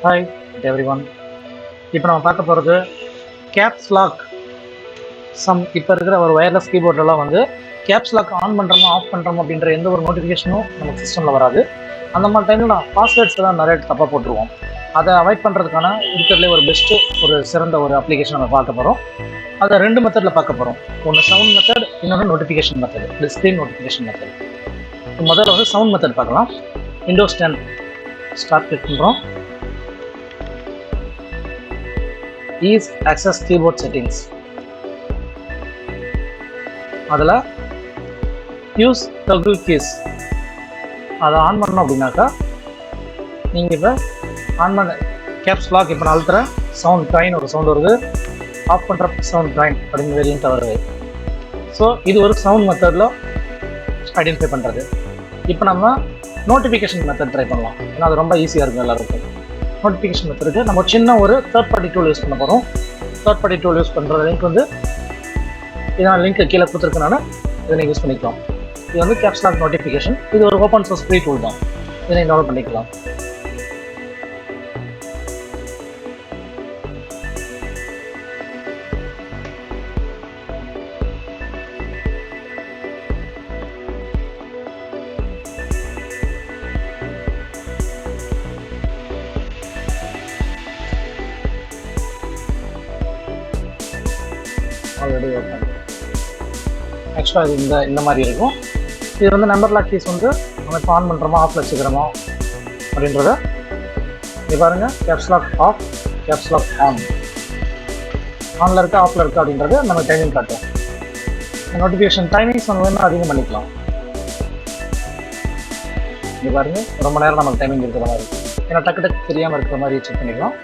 Hi every one. இப்போ நம்ம பார்க்க போகிறது கேப்ஸ் லாக். இப்போ இருக்கிற ஒரு வயர்லெஸ் கீபோர்டெல்லாம் வந்து கேப்ஸ் லாக் ஆன் பண்ணுறோமோ ஆஃப் பண்ணுறோமோ அப்படின்ற எந்த ஒரு நோட்டிஃபிகேஷனும் நமக்கு சிஸ்டமில் வராது. அந்த மாதிரி டைமில் நான் பாஸ்வேர்ட்ஸ் தான் நிறைய தப்பாக போட்டுருவோம். அதை அவாய்ட் பண்ணுறதுக்கான இருக்கிறதுலே ஒரு பெஸ்ட்டு ஒரு சிறந்த ஒரு அப்ளிகேஷன் நம்ம பார்க்க போகிறோம். அதை 2 மெத்தடில் பார்க்க போகிறோம். ஒன்று சவுண்ட் மெத்தட், இன்னொன்று notification method, screen notification method. முதல்ல வந்து சவுண்ட் மெத்தட் பார்க்கலாம். விண்டோஸ் 10 ஸ்டார்ட் கிளிக் பண்ணுறோம். Ease access keyboard settings. அதில் யூஸ் toggle keys அதை ஆன் பண்ணோம் அப்படின்னாக்கா நீங்கள் இப்போ ஆன் பண்ண கேப்ஸ் லாக் இப்போ நான் அழுத்துறேன். சவுண்ட் ட்ரைன் ஒரு சவுண்ட் வருது, ஆஃப் பண்ணுற சவுண்ட் ட்ரைன் அப்படின்னு வேரியண்ட்டாக வருது. ஸோ இது ஒரு சவுண்ட் மெத்தடில் ஐடென்டிஃபை பண்ணுறது. இப்போ நம்ம நோட்டிஃபிகேஷன் மெத்தட் ட்ரை பண்ணலாம். ஏன்னா அது ரொம்ப ஈஸியாக இருக்கும் எல்லாருக்கும். நோட்டிஃபிகேஷன் மெத்தடுக்கு நம்ம சின்ன ஒரு தேர்ட் பார்ட்டி டூல் யூஸ் பண்ண போகிறோம். தேர்ட் பார்ட்டி டூல் யூஸ் பண்ணுற லிங்க் வந்து இதான் லிங்க் கீழே கொடுத்துருக்கனால இதை நீங்கள் யூஸ் பண்ணிக்கலாம். இது வந்து கேப்ஸ் லாக் நோட்டிஃபிகேஷன். இது ஒரு ஓப்பன் சோர்ஸ் ஃப்ரீ டூல் தான். இதை நீங்கள் டவுன்லோட் பண்ணிக்கலாம். Already open. ஆக்சுவலாக இது இந்த மாதிரி இருக்கும். இது வந்து நம்பர் லாக் கீஸ் வந்து நம்ம இப்போ ஆன் பண்ணுறோமோ ஆஃப் வச்சுக்கிறோமோ அப்படின்றத இது பாருங்கள். Caps lock off, caps lock on, ஆனில் இருக்கா ஆஃபில் இருக்கா அப்படின்றது நம்ம டைமிங் காட்டும். நோட்டிஃபிகேஷன் டைமிங்ஸ் நம்ம வேணும் அதிகம் பண்ணிக்கலாம். இது பாருங்கள், ரொம்ப நேரம் நமக்கு டைமிங் இருக்கிற மாதிரி இருக்கும். ஏன்னா டக்கு தெரியாமல் இருக்கிற மாதிரி செக் பண்ணிக்கலாம்.